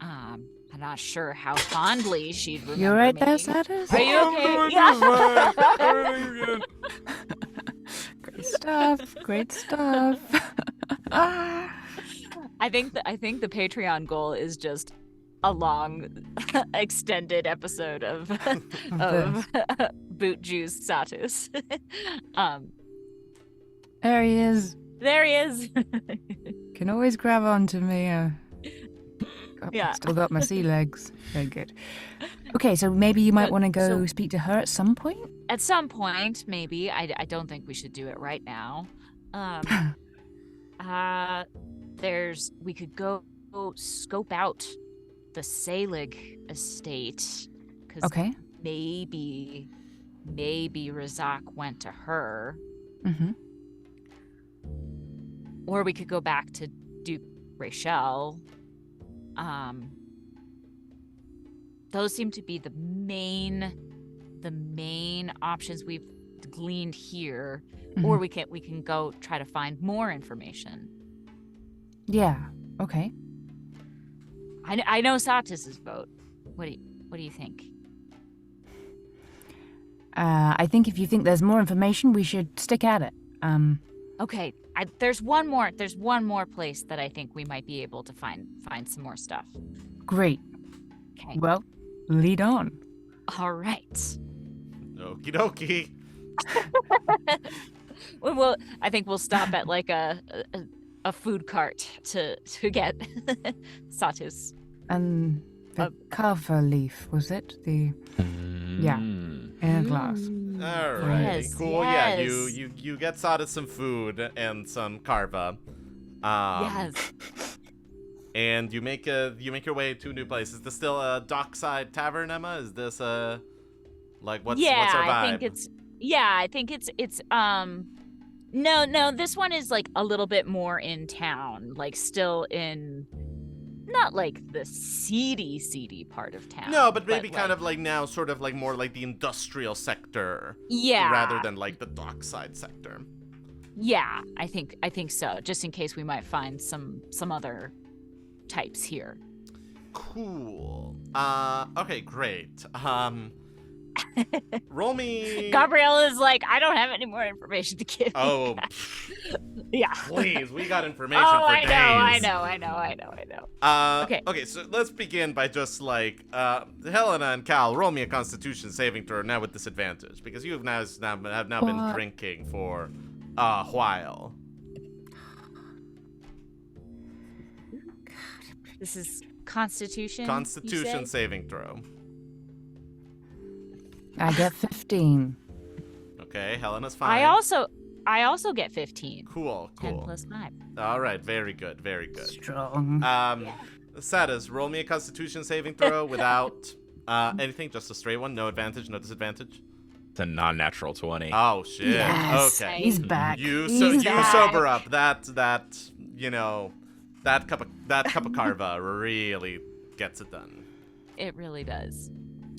I'm not sure how fondly she'd remember You right me. there, Satus? Are you okay? Yeah. Great stuff. Great stuff. I think the Patreon goal is just a long extended episode of boot juice Satus. There he is. There he is. Can always grab onto me. Yeah. Still got my sea legs. Very good. Okay, so maybe you might But- want to go so- speak to her at some point? At some point, maybe. I don't think we should do it right now. We could go scope out the Selig estate, because Okay. maybe Razak went to her, Mm-hmm. or we could go back to Duke Rachel. Those seem to be the main options we've gleaned here, or we can go try to find more information. Yeah. Okay. I know Satus's vote. What do you think? I think if you think there's more information, we should stick at it. Okay, there's one more place that I think we might be able to find some more stuff. Great. Okay. Well, lead on. All right. Okie dokie. Well, I think we'll stop at like a food cart to get Satus. And the kava leaf, was it? Yeah. In a glass. Alright, Yes, cool. yes. Yeah, you get Satus some food and some karva. Yes. And you make your way to a new place. Is this still a dockside tavern, Emma? Is this what's our vibe? I think it's no, this one is like a little bit more in town, like still in not like the seedy part of town. No, but maybe like, kind of like now sort of like more like the industrial sector. Yeah. Rather than like the dockside sector. Yeah, I think so. Just in case we might find some other types here. Cool. Okay, great. Roll me. Gabriel is like, I don't have any more information to give. Oh, Yeah. Please, we got information for days. I know. Okay, so let's begin by just like Helena and Cal, roll me a Constitution saving throw now with disadvantage because you have now been drinking for a while. This is Constitution. Constitution saving throw. I get 15. Okay, Helena's fine. I also get 15. Cool. 10 plus 5. All right, very good. Strong. Satus, roll me a Constitution saving throw without anything, just a straight one, no advantage, no disadvantage. It's a non-natural 20. Oh shit. Yes, Okay. he's back. You back. sober up. That cup of carva really gets it done. It really does.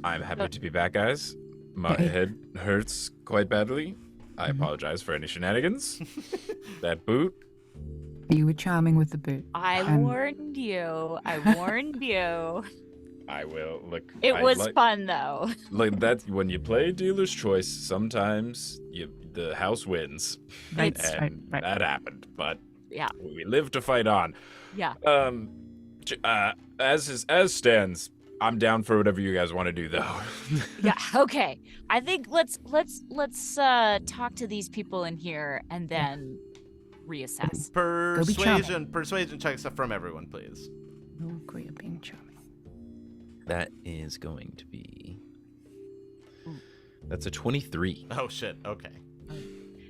I'm happy to be back, guys. My head hurts quite badly. I apologize for any shenanigans. That boot. You were charming with the boot. I warned you. I will. Look. It was fun, though. Like that, when you play dealer's choice, sometimes the house wins. Right. That happened, but yeah, we live to fight on. Yeah. As stands, I'm down for whatever you guys want to do, though. Yeah. Okay. I think let's talk to these people in here and then reassess. Persuasion checks from everyone, please. No agree of being charming. That is going to be. That's a 23. Oh shit. Okay.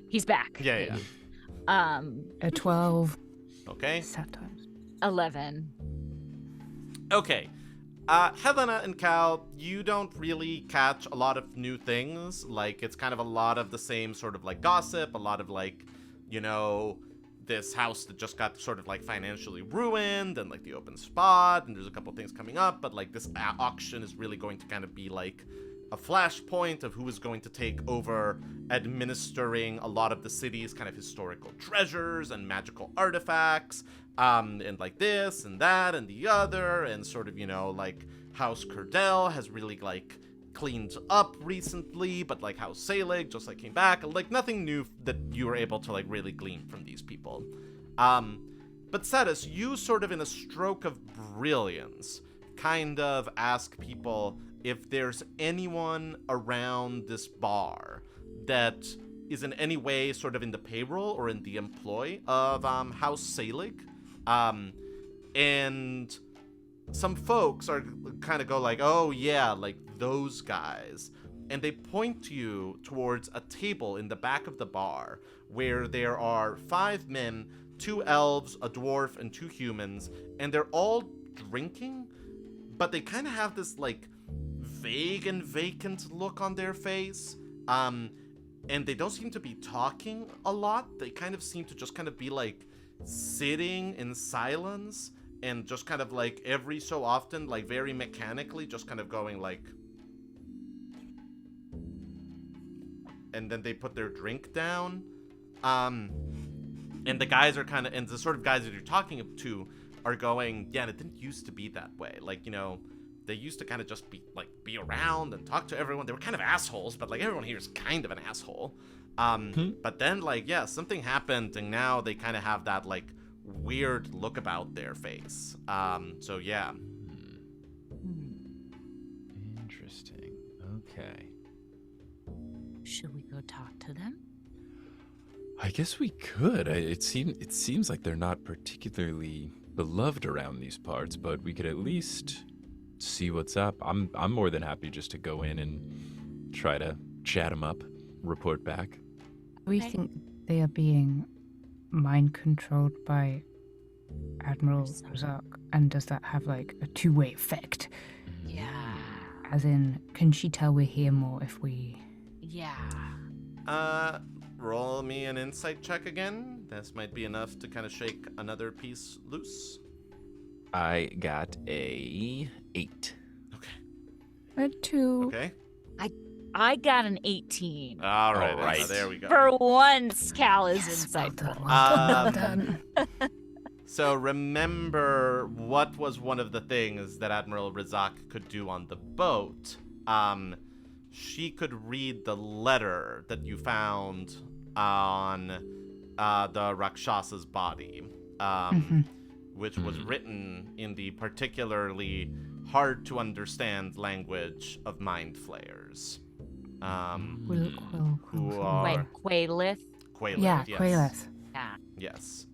He's back. Yeah. A 12. Okay. Sad times. 11. Okay. Helena and Cal, you don't really catch a lot of new things. Like, it's kind of a lot of the same sort of, like, gossip, a lot of, like, this house that just got sort of, like, financially ruined, and, like, the open spot, and there's a couple things coming up, but, like, this auction is really going to kind of be, like, a flashpoint of who is going to take over administering a lot of the city's kind of historical treasures and magical artifacts, and like this and that and the other, and sort of, like House Curdell has really like cleaned up recently, but like House Selig just like came back, and like nothing new that you were able to like really glean from these people. But Satus, you sort of in a stroke of brilliance kind of ask people if there's anyone around this bar that is in any way sort of in the payroll or in the employ of House Selig. And some folks are kind of go like, oh yeah, like those guys. And they point you towards a table in the back of the bar where there are 5 men, 2 elves, a dwarf, and 2 humans, and they're all drinking, but they kind of have this like vague and vacant look on their face. And they don't seem to be talking a lot. They kind of seem to just kind of be like sitting in silence and just kind of like every so often, like very mechanically, just kind of going like, and then they put their drink down. And the guys are kind of, and the sort of guys that you're talking to are going, yeah, it didn't used to be that way. Like, they used to kind of just be around and talk to everyone. They were kind of assholes, but like everyone here is kind of an asshole. But then like, yeah, something happened and now they kind of have that like weird look about their face. So yeah. Interesting. Okay. Should we go talk to them? I guess we could. It seems like they're not particularly beloved around these parts, but we could at least see what's up. I'm more than happy just to go in and try to chat them up, report back. We think they are being mind controlled by Admiral Rzak, and does that have like a two-way effect? Yeah. As in, can she tell we're here more if we? Yeah. Roll me an insight check again. This might be enough to kind of shake another piece loose. I got a 8. Okay. A 2. Okay. I got an 18. All right. There we go. For once, Cal is insightful. Well done. So remember what was one of the things that Admiral Rzak could do on the boat. She could read the letter that you found on the Rakshasa's body, which was written in the particularly hard to understand language of mind flayers. Who are Wait, Quailith? Quailith, yeah, yes. Quailith. Yeah. Yes.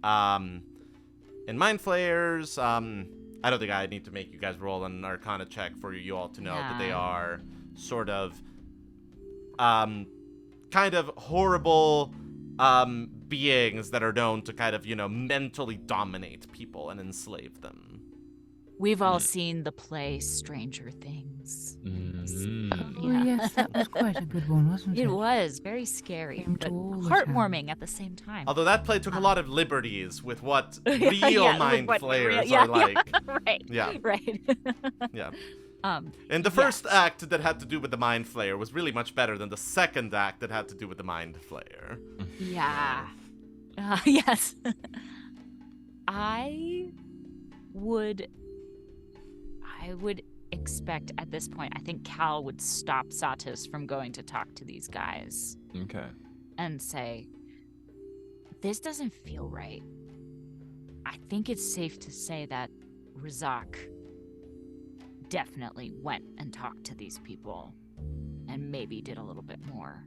In mind flayers, I don't think I need to make you guys roll an Arcana check for you all to know that they are sort of, kind of horrible, beings that are known to kind of, mentally dominate people and enslave them. We've all seen the play Stranger Things. Oh, yes, that was quite a good one, wasn't it? It was very scary, Came but to all the heartwarming at the same time. Although that play took a lot of liberties with what real mind flayers yeah, are like. Right. Yeah. Right. Yeah. And the first act that had to do with the mind flayer was really much better than the second act that had to do with the mind flayer. Yeah. Yes. I would expect at this point, I think Cal would stop Satus from going to talk to these guys. Okay. And say, this doesn't feel right. I think it's safe to say that Rzak definitely went and talked to these people and maybe did a little bit more.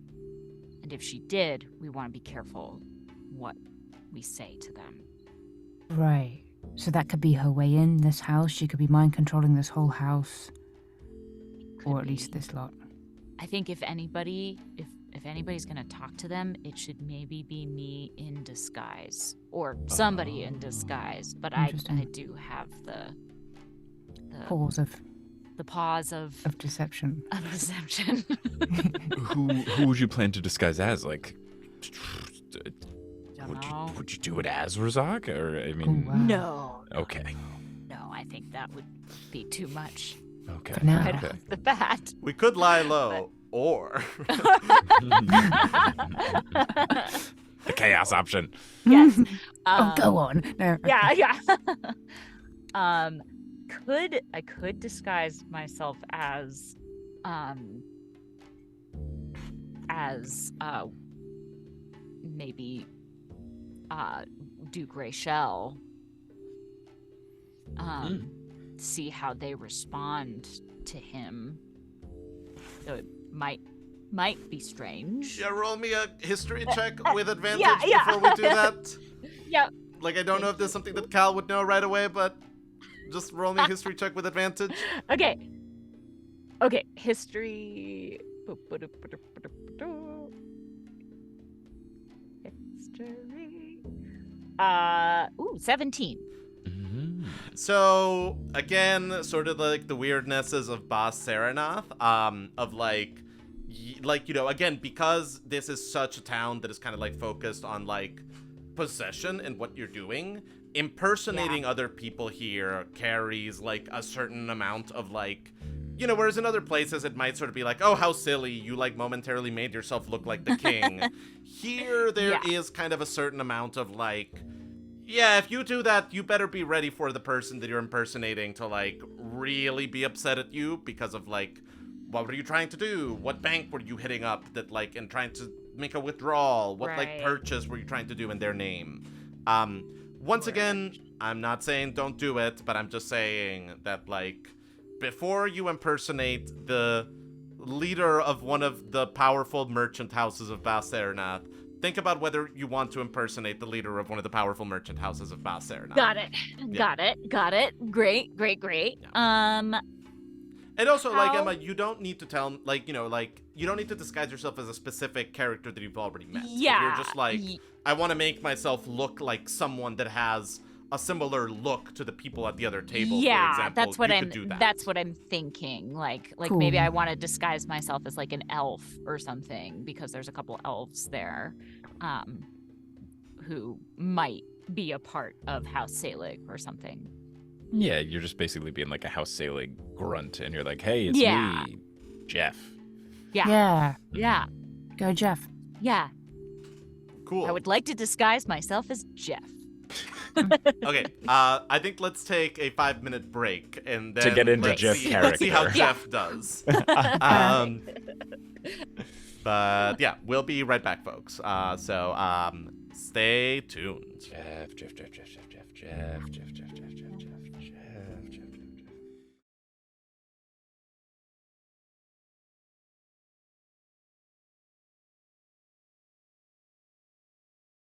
And if she did, we want to be careful what we say to them. Right. So that could be her way in this house. She could be mind controlling this whole house. Or at least this lot. I think if anybody's gonna talk to them, it should maybe be me in disguise. Or somebody in disguise. But I do have the Pause of deception. Of deception. Who would you plan to disguise as? Like, Don't would you do it as Rzak? Or I mean, wow. No. Okay. No, I think that would be too much. Okay. For now. Right Okay. off the bat. We could lie low, or The chaos option. Yes. Go on. No. Yeah. I could disguise myself as maybe Duke Rachel. See how they respond to him. So it might be strange. yeah, roll me a history check with advantage yeah. before we do that. Yeah. Like, I don't know if there's something that Cal would know right away, but just roll me a history check with advantage. Okay. History. History. 17. So, again, sort of like the weirdnesses of Bas Saranath, of like, again, because this is such a town that is kind of like focused on like possession and what you're doing, impersonating other people here carries like a certain amount of like, whereas in other places it might sort of be like, oh, how silly, you like momentarily made yourself look like the king. Here there is kind of a certain amount of like, yeah, if you do that, you better be ready for the person that you're impersonating to like really be upset at you because of like, what were you trying to do? What bank were you hitting up that like, and trying to make a withdrawal? What like purchase were you trying to do in their name? Once again, I'm not saying don't do it, but I'm just saying that like, before you impersonate the leader of one of the powerful merchant houses of Bas Saranath, think about whether you want to impersonate the leader of one of the powerful merchant houses of Bas Saranath. Got it. Yeah. Got it. Great. Yeah. And also, like, Emma, you don't need to tell, like, you don't need to disguise yourself as a specific character that you've already met. Yeah. If you're just like, I want to make myself look like someone that has a similar look to the people at the other table, for example. That's what I'm thinking. Like cool. Maybe I want to disguise myself as like an elf or something because there's a couple elves there, who might be a part of House Selig or something. Yeah, you're just basically being like a House Selig grunt, and you're like, hey, it's me, Jeff. Yeah. Go, Jeff. Yeah. Cool. I would like to disguise myself as Jeff. Okay, I think let's take a 5-minute break and then To get into Jeff's character. Let's see how character. Jeff does. But yeah, we'll be right back, folks. So Stay tuned. Jeff.